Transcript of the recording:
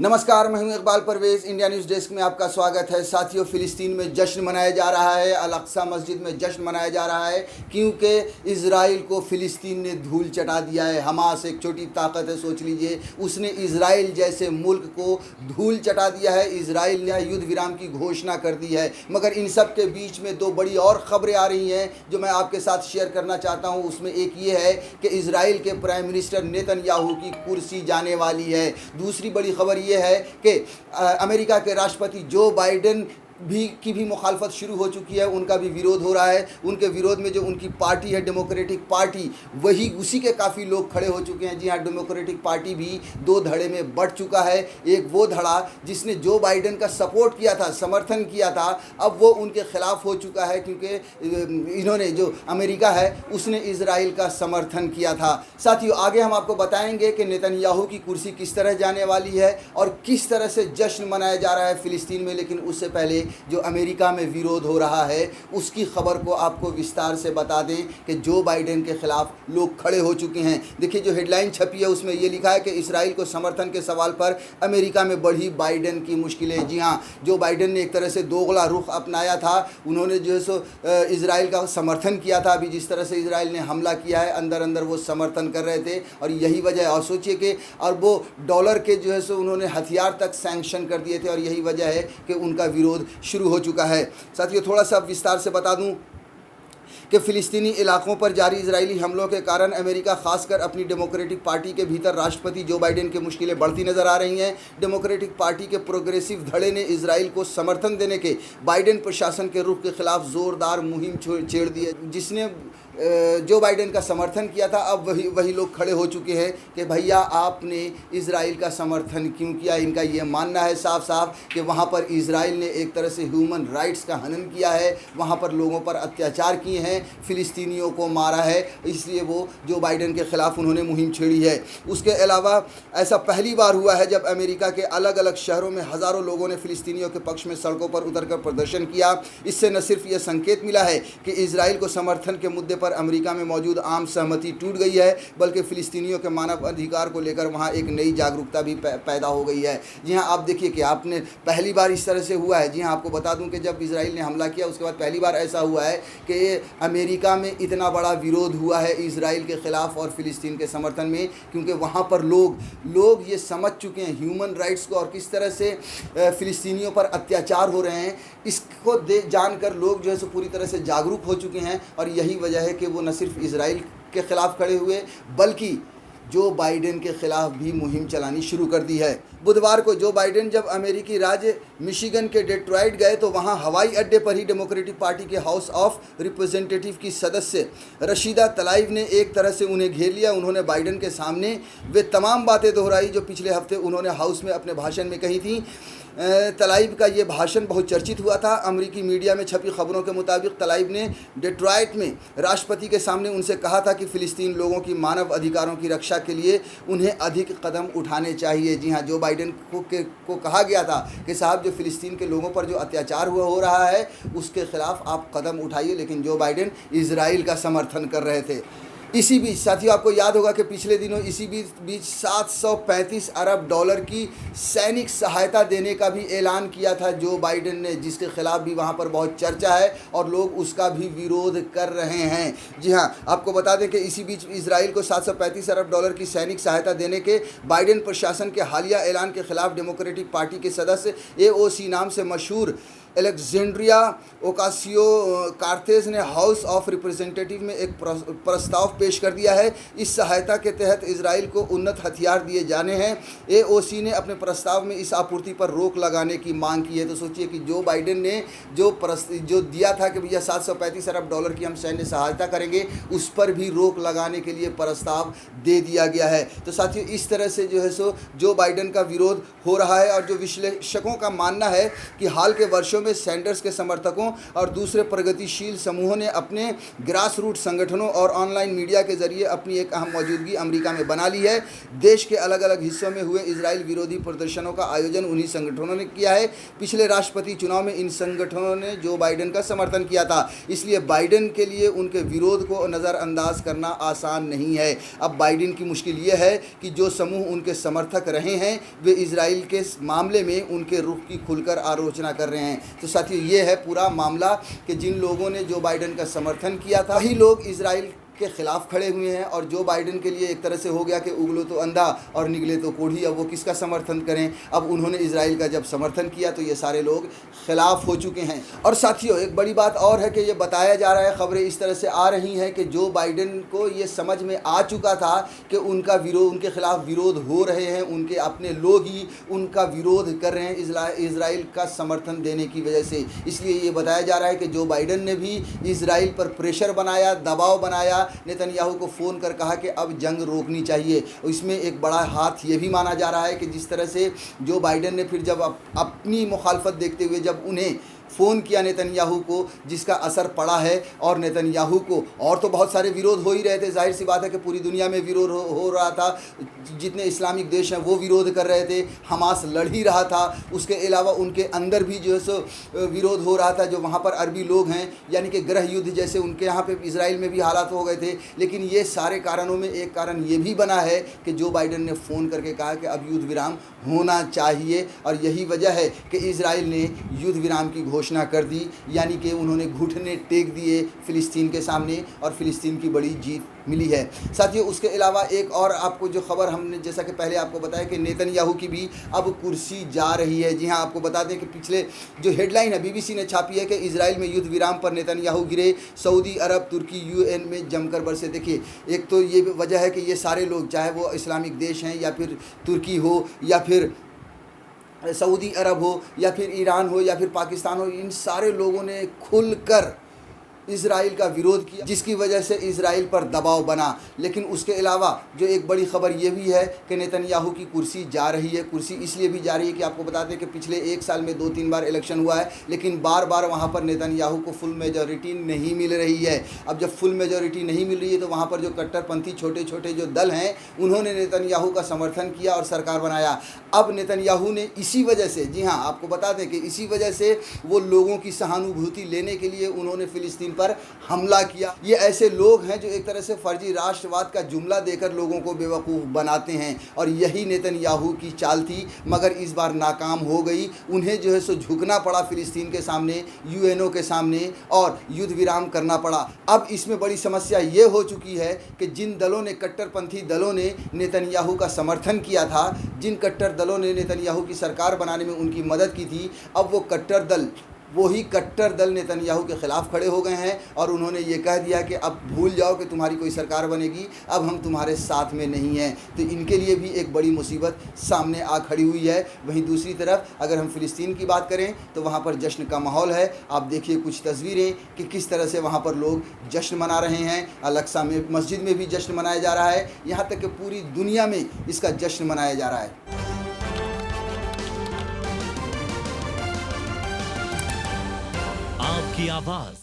नमस्कार, मैं हूं Iqbal Parvez. India news desk में आपका स्वागत है। साथियों, फ़िलिस्तीन में जश्न मनाया जा रहा है। अल अक्सा मस्जिद में जश्न मनाया जा रहा है क्योंकि इज़राइल को फ़िलिस्तीन ने धूल चटा दिया है। हमास एक छोटी ताकत है, सोच लीजिए, उसने इज़राइल जैसे मुल्क को धूल चटा दिया है। इज़राइल ने युद्ध विराम की घोषणा कर दी है। मगर इन सब के बीच में दो बड़ी और ख़बरें आ रही हैं जो मैं आपके साथ शेयर करना चाहता हूँ। उसमें एक ये है कि इज़राइल के प्राइम मिनिस्टर नेतन्याहू की कुर्सी जाने वाली है। दूसरी बड़ी खबर ये है कि अमेरिका के राष्ट्रपति जो बाइडेन की भी मुखालफत शुरू हो चुकी है। उनका भी विरोध हो रहा है। उनके विरोध में जो उनकी पार्टी है डेमोक्रेटिक पार्टी, वही उसी के काफ़ी लोग खड़े हो चुके हैं। जी हाँ, डेमोक्रेटिक पार्टी भी दो धड़े में बढ़ चुका है। एक वो धड़ा जिसने जो बाइडेन का सपोर्ट किया था, समर्थन किया था, अब वो उनके खिलाफ हो चुका है क्योंकि इन्होंने, जो अमेरिका है, उसने इजराइल का समर्थन किया था। साथियों, आगे हम आपको बताएंगे कि नेतन्याहू की कुर्सी किस तरह जाने वाली है और किस तरह से जश्न मनाया जा रहा है फ़िलिस्तीन में। लेकिन उससे पहले जो अमेरिका में विरोध हो रहा है उसकी खबर को आपको विस्तार से बता दें कि जो बाइडेन के खिलाफ लोग खड़े हो चुके हैं। देखिए, जो हेडलाइन छपी है उसमें ये लिखा है कि इजराइल को समर्थन के सवाल पर अमेरिका में बढ़ी बाइडेन की मुश्किलें। जी हाँ, जो बाइडेन ने एक तरह से दोगला रुख अपनाया था, उन्होंने जो है सो इजराइल का समर्थन किया था। अभी जिस तरह से इजराइल ने हमला किया है, अंदर अंदर वो समर्थन कर रहे थे और यही वजह है। और सोचिए कि अरबों डॉलर के जो है सो उन्होंने हथियार तक सैंक्शन कर दिए थे और यही वजह है कि उनका विरोध शुरू हो चुका है। साथियों, थोड़ा सा विस्तार से बता दूं कि फ़िलिस्तीनी इलाकों पर जारी इजरायली हमलों के कारण अमेरिका खासकर अपनी डेमोक्रेटिक पार्टी के भीतर राष्ट्रपति जो बाइडेन की मुश्किलें बढ़ती नजर आ रही हैं। डेमोक्रेटिक पार्टी के प्रोग्रेसिव धड़े ने इजराइल को समर्थन देने के बाइडेन प्रशासन के रुख के खिलाफ जोरदार मुहिम छेड़ दी है। जिसने जो बाइडेन का समर्थन किया था, अब वही लोग खड़े हो चुके हैं कि भैया आपने इजराइल का समर्थन क्यों किया। इनका ये मानना है साफ साफ कि वहाँ पर इजराइल ने एक तरह से ह्यूमन राइट्स का हनन किया है, वहाँ पर लोगों पर अत्याचार किए हैं, फ़िलिस्तीनियों को मारा है, इसलिए वो जो बाइडेन के ख़िलाफ़ उन्होंने मुहिम छेड़ी है। उसके अलावा ऐसा पहली बार हुआ है जब अमेरिका के अलग अलग शहरों में हज़ारों लोगों ने फ़िलिस्तीनियों के पक्ष में सड़कों पर उतरकर प्रदर्शन किया। इससे न सिर्फ ये संकेत मिला है कि इजराइल को समर्थन के मुद्दे पर अमेरिका में मौजूद आम सहमति टूट गई है, बल्कि फ़िलिस्तीनियों के मानव अधिकार को लेकर वहाँ एक नई जागरूकता भी पैदा हो गई है। जी हाँ, आप देखिए कि आपने पहली बार इस तरह से हुआ है। जी हाँ, आपको बता दूं कि जब इजराइल ने हमला किया उसके बाद पहली बार ऐसा हुआ है कि अमेरिका में इतना बड़ा विरोध हुआ है इजराइल के ख़िलाफ़ और फ़िलिस्तीन के समर्थन में, क्योंकि वहाँ पर लोग ये समझ चुके हैं ह्यूमन राइट्स को और किस तरह से फ़िलिस्तीनियों पर अत्याचार हो रहे हैं। इसको जानकर लोग जो है सो पूरी तरह से जागरूक हो चुके हैं और यही वजह है कि वो न सिर्फ इजराइल के ख़िलाफ़ खड़े हुए बल्कि जो बाइडेन के ख़िलाफ़ भी मुहिम चलानी शुरू कर दी है। बुधवार को जो बाइडेन जब अमेरिकी राज्य मिशिगन के डेट्रॉइट गए तो वहां हवाई अड्डे पर ही डेमोक्रेटिक पार्टी के हाउस ऑफ रिप्रेजेंटेटिव की सदस्य रशीदा तलाइब ने एक तरह से उन्हें घेर लिया। उन्होंने बाइडेन के सामने वे तमाम बातें दोहराई जो पिछले हफ्ते उन्होंने हाउस में अपने भाषण में कही थी। तलाइब का ये भाषण बहुत चर्चित हुआ था। अमेरिकी मीडिया में छपी खबरों के मुताबिक तलाइब ने डेट्रॉइट में राष्ट्रपति के सामने उनसे कहा था कि फ़िलिस्तीन लोगों की मानव अधिकारों की रक्षा के लिए उन्हें अधिक कदम उठाने चाहिए। जी हाँ, जो बाइडेन को कहा गया था कि साहब, जो फ़िलिस्तीन के लोगों पर जो अत्याचार हो रहा है उसके ख़िलाफ़ आप कदम उठाइए, लेकिन जो बाइडेन इजराइल का समर्थन कर रहे थे। इसी बीच साथियों, आपको याद होगा कि पिछले दिनों इसी बीच 735 अरब डॉलर की सैनिक सहायता देने का भी ऐलान किया था जो बाइडेन ने, जिसके खिलाफ भी वहां पर बहुत चर्चा है और लोग उसका भी विरोध कर रहे हैं। जी हां, आपको बता दें कि इसी बीच इजराइल को 735 अरब डॉलर की सैनिक सहायता देने के बाइडेन प्रशासन के हालिया ऐलान के खिलाफ डेमोक्रेटिक पार्टी के सदस्य AOC नाम से मशहूर एलेक्जेंड्रिया ओकासियो कार्तेज ने हाउस ऑफ रिप्रेजेंटेटिव में एक प्रस्ताव पेश कर दिया है। इस सहायता के तहत इजराइल को उन्नत हथियार दिए जाने हैं। AOC ने अपने प्रस्ताव में इस आपूर्ति पर रोक लगाने की मांग की है। तो सोचिए कि जो बाइडेन ने जो दिया था कि भैया 735 अरब डॉलर की हम सैन्य सहायता करेंगे, उस पर भी रोक लगाने के लिए प्रस्ताव दे दिया गया है। तो साथियों, इस तरह से जो है सो जो बाइडेन का विरोध हो रहा है और जो विश्लेषकों का मानना है कि हाल के वर्षों में सैंडर्स के समर्थकों और दूसरे प्रगतिशील समूहों ने अपने ग्रास रूट संगठनों और ऑनलाइन मीडिया के जरिए अपनी एक अहम मौजूदगी अमेरिका में बना ली है। देश के अलग अलग हिस्सों में हुए इजराइल विरोधी प्रदर्शनों का आयोजन उन्हीं संगठनों ने किया है। पिछले राष्ट्रपति चुनाव में इन संगठनों ने जो बाइडेन का समर्थन किया था, इसलिए बाइडेन के लिए उनके विरोध को नज़रअंदाज करना आसान नहीं है। अब बाइडेन की मुश्किल ये है कि जो समूह उनके समर्थक रहे हैं वे इजराइल के मामले में उनके रुख की खुलकर आलोचना कर रहे हैं। तो साथियों, ये है पूरा मामला कि जिन लोगों ने जो बाइडेन का समर्थन किया था वही लोग इजराइल के खिलाफ खड़े हुए हैं, और जो बाइडेन के लिए एक तरह से हो गया कि उगलो तो अंधा और निकले तो कोढ़ी। अब वो किसका समर्थन करें? अब उन्होंने इजराइल का जब समर्थन किया तो ये सारे लोग खिलाफ हो चुके हैं। और साथियों, एक बड़ी बात और है कि ये बताया जा रहा है, खबरें इस तरह से आ रही हैं कि जो बाइडेन को ये समझ में आ चुका था कि उनका विरोध, उनके खिलाफ विरोध हो रहे हैं, उनके अपने लोग ही उनका विरोध कर रहे हैं इजराइल का समर्थन देने की वजह से। इसलिए ये बताया जा रहा है कि जो बाइडेन ने भी इजराइल पर प्रेशर बनाया, दबाव बनाया, नेतन्याहू को फ़ोन कर कहा कि अब जंग रोकनी चाहिए। इसमें एक बड़ा हाथ ये भी माना जा रहा है कि जिस तरह से जो बाइडेन ने फिर जब अपनी मुखालफत देखते हुए जब उन्हें फ़ोन किया नेतन्याहू को, जिसका असर पड़ा है। और नेतन्याहू को और तो बहुत सारे विरोध हो ही रहे थे, जाहिर सी बात है कि पूरी दुनिया में विरोध हो रहा था, जितने इस्लामिक देश हैं वो विरोध कर रहे थे, हमास लड़ ही रहा था। उसके अलावा उनके अंदर भी जो है सो विरोध हो रहा था, जो वहाँ पर अरबी लोग हैं, यानी कि गृह युद्ध जैसे उनके यहाँ पे इजराइल में भी हालात हो गए थे। लेकिन ये सारे कारणों में एक कारण ये भी बना है कि जो बाइडेन ने फ़ोन करके कहा कि अब युद्ध विराम होना चाहिए, और यही वजह है कि इजराइल ने युद्ध विराम की घोषणा कर दी, यानी कि उन्होंने घुटने टेक दिए फ़िलिस्तीन के सामने, और फ़िलिस्तीन की बड़ी जीत मिली है। साथियों, उसके अलावा एक और आपको जो खबर हमने जैसा कि पहले आपको बताया कि नेतन्याहू की भी अब कुर्सी जा रही है। जी हाँ, आपको बता दें कि पिछले जो हेडलाइन है बीबीसी ने छापी है कि इजराइल में युद्ध विराम पर नेतन्याहू गिरे, सऊदी अरब तुर्की यूएन में जमकर बरसे। देखिए, एक तो ये वजह है कि ये सारे लोग, चाहे वो इस्लामिक देश हैं या फिर तुर्की हो या फिर सऊदी अरब हो या फिर ईरान हो या फिर पाकिस्तान हो, इन सारे लोगों ने खुलकर इजराइल का विरोध किया, जिसकी वजह से इजराइल पर दबाव बना। लेकिन उसके अलावा जो एक बड़ी खबर ये भी है कि नेतन्याहू की कुर्सी जा रही है। कुर्सी इसलिए भी जा रही है कि आपको बता दें कि पिछले एक साल में 2-3 बार इलेक्शन हुआ है, लेकिन बार बार वहाँ पर नेतन्याहू को फुल मेजॉरिटी नहीं मिल रही है। अब जब फुल मेजॉरिटी नहीं मिल रही है तो वहाँ पर जो कट्टरपंथी छोटे छोटे जो दल हैं उन्होंने नेतन्याहू का समर्थन किया और सरकार बनाया। अब नेतन्याहू ने इसी वजह से, जी हाँ, आपको बता दें कि इसी वजह से वो लोगों की सहानुभूति लेने के लिए उन्होंने फ़िलिस्तीन पर हमला किया। ये ऐसे लोग हैं जो एक तरह से फर्जी राष्ट्रवाद का जुमला देकर लोगों को बेवकूफ़ बनाते हैं, और यही नेतन्याहू की चाल थी, मगर इस बार नाकाम हो गई। उन्हें जो है सो झुकना पड़ा फ़िलिस्तीन के सामने, यूएनओ के सामने, और युद्ध विराम करना पड़ा। अब इसमें बड़ी समस्या ये हो चुकी है कि जिन दलों ने, कट्टरपंथी दलों ने नेतन्याहू का समर्थन किया था, जिन कट्टर दलों ने नेतन्याहू की सरकार बनाने में उनकी मदद की थी, अब वो कट्टर दल, वही कट्टर दल नेतन्याहू के ख़िलाफ़ खड़े हो गए हैं, और उन्होंने ये कह दिया कि अब भूल जाओ कि तुम्हारी कोई सरकार बनेगी, अब हम तुम्हारे साथ में नहीं हैं। तो इनके लिए भी एक बड़ी मुसीबत सामने आ खड़ी हुई है। वहीं दूसरी तरफ अगर हम फ़िलिस्तीन की बात करें तो वहाँ पर जश्न का माहौल है। आप देखिए कुछ तस्वीरें कि किस तरह से वहाँ पर लोग जश्न मना रहे हैं। अल-अक्सा में मस्जिद में भी जश्न मनाया जा रहा है, यहाँ तक कि पूरी दुनिया में इसका जश्न मनाया जा रहा है। आपकी आवाज